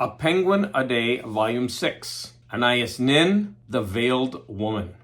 A Penguin a Day, Volume 6. Anaïs Nin, The Veiled Woman.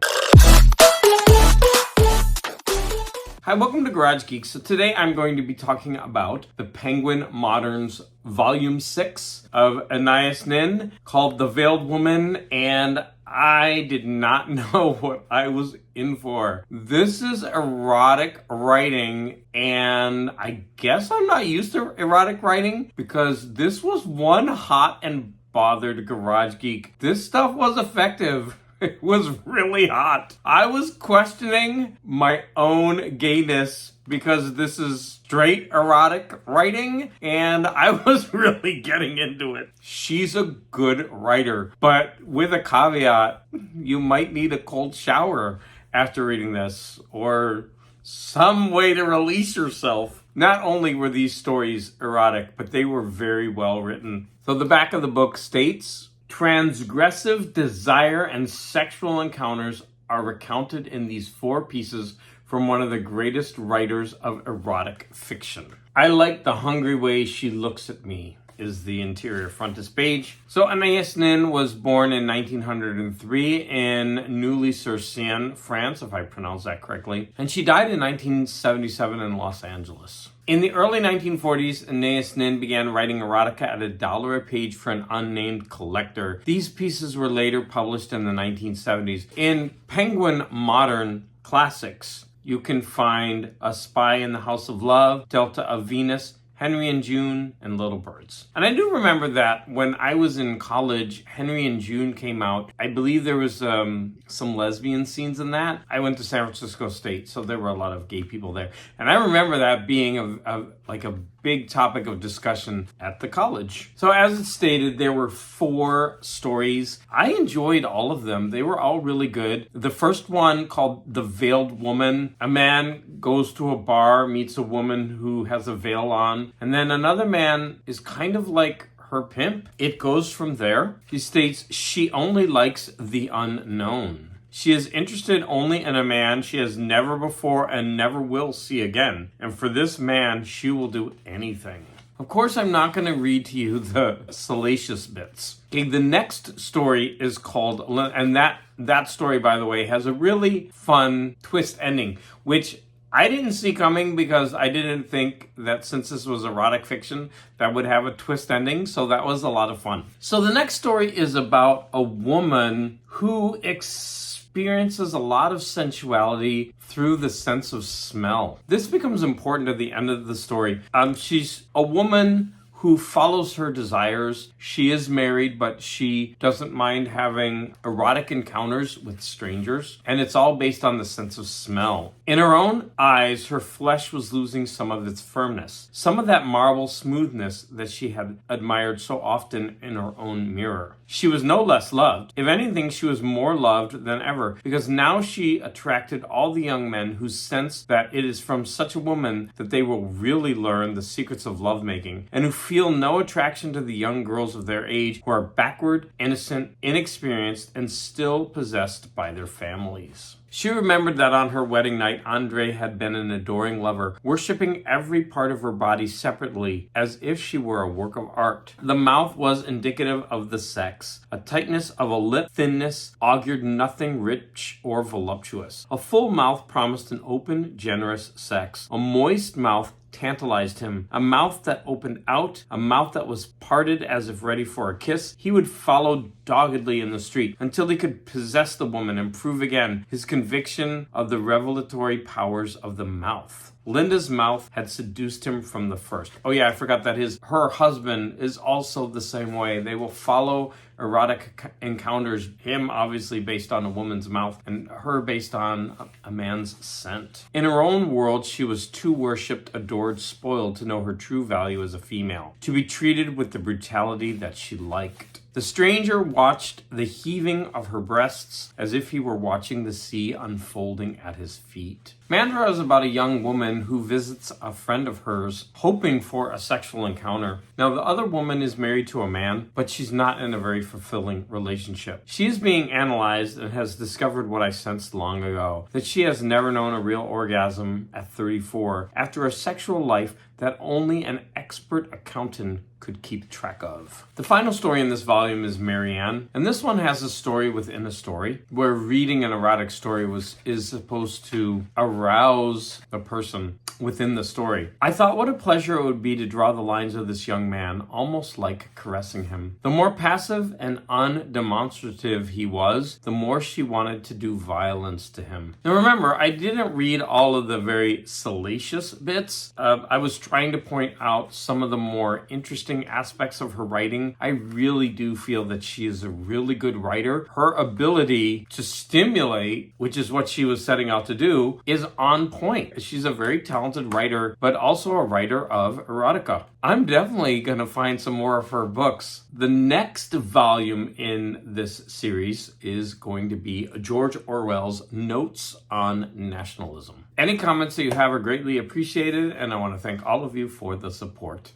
Hi, welcome to Garage Geeks. So today I'm going to be talking about the Penguin Moderns Volume 6 of Anaïs Nin, called The Veiled Woman, and I did not know what I was in for. This is erotic writing, and I guess I'm not used to erotic writing because this was one hot and bothered garage geek. This stuff was effective. It was really hot. I was questioning my own gayness because this is straight erotic writing, and I was really getting into it. She's a good writer, but with a caveat, you might need a cold shower after reading this, or some way to release yourself. Not only were these stories erotic, but they were very well written. So the back of the book states, transgressive desire and sexual encounters are recounted in these 4 pieces from one of the greatest writers of erotic fiction. I like the hungry way she looks at me, is the interior frontispiece. So Anaïs Nin was born in 1903 in Neuilly-sur-Seine, France, if I pronounce that correctly, and she died in 1977 in Los Angeles. In the early 1940s, Anaïs Nin began writing erotica at $1 a page for an unnamed collector. These pieces were later published in the 1970s. In Penguin Modern Classics, you can find A Spy in the House of Love, Delta of Venus, Henry and June, and Little Birds. And I do remember that when I was in college, Henry and June came out. I believe there was some lesbian scenes in that. I went to San Francisco State, so there were a lot of gay people there. And I remember that being a big topic of discussion at the college. So as it stated, there were 4 stories. I enjoyed all of them. They were all really good. The first one, called The Veiled Woman, a man goes to a bar, meets a woman who has a veil on, and then another man is kind of like her pimp. It goes from there. She states she only likes the unknown. She is interested only in a man she has never before and never will see again. And for this man, she will do anything. Of course, I'm not going to read to you the salacious bits. Okay, the next story is called, and that story, by the way, has a really fun twist ending, which I didn't see coming because I didn't think that since this was erotic fiction, that would have a twist ending. So that was a lot of fun. So the next story is about a woman who experiences a lot of sensuality through the sense of smell. This becomes important at the end of the story. She's a woman who follows her desires. She is married, but she doesn't mind having erotic encounters with strangers. And it's all based on the sense of smell. In her own eyes, her flesh was losing some of its firmness, some of that marble smoothness that she had admired so often in her own mirror. She was no less loved. If anything, she was more loved than ever, because now she attracted all the young men who sense that it is from such a woman that they will really learn the secrets of lovemaking, and who feel no attraction to the young girls of their age who are backward, innocent, inexperienced, and still possessed by their families. She remembered that on her wedding night, Andre had been an adoring lover, worshipping every part of her body separately, as if she were a work of art. The mouth was indicative of the sex. A tightness of a lip thinness augured nothing rich or voluptuous. A full mouth promised an open, generous sex. A moist mouth tantalized him. A mouth that opened out, a mouth that was parted as if ready for a kiss. He would follow doggedly in the street until he could possess the woman and prove again his conviction of the revelatory powers of the mouth. Linda's mouth had seduced him from the first. Oh yeah, I forgot that her husband is also the same way. They will follow erotic encounters, him obviously based on a woman's mouth and her based on a man's scent. In her own world, she was too worshipped, adored, spoiled to know her true value as a female, to be treated with the brutality that she liked. The stranger watched the heaving of her breasts as if he were watching the sea unfolding at his feet. Mandra is about a young woman who visits a friend of hers, hoping for a sexual encounter. Now, the other woman is married to a man, but she's not in a very fulfilling relationship. She is being analyzed and has discovered what I sensed long ago, that she has never known a real orgasm at 34 after a sexual life that only an expert accountant could keep track of. The final story in this volume is Marianne, and this one has a story within a story, where reading an erotic story is supposed to arouse the person within the story. I thought what a pleasure it would be to draw the lines of this young man, almost like caressing him. The more passive and undemonstrative he was, the more she wanted to do violence to him. Now remember, I didn't read all of the very salacious bits. I was trying to point out some of the more interesting aspects of her writing. I really do feel that she is a really good writer. Her ability to stimulate, which is what she was setting out to do, is on point. She's a very talented writer, but also a writer of erotica. I'm definitely going to find some more of her books. The next volume in this series is going to be George Orwell's Notes on Nationalism. Any comments that you have are greatly appreciated, and I want to thank all of you for the support.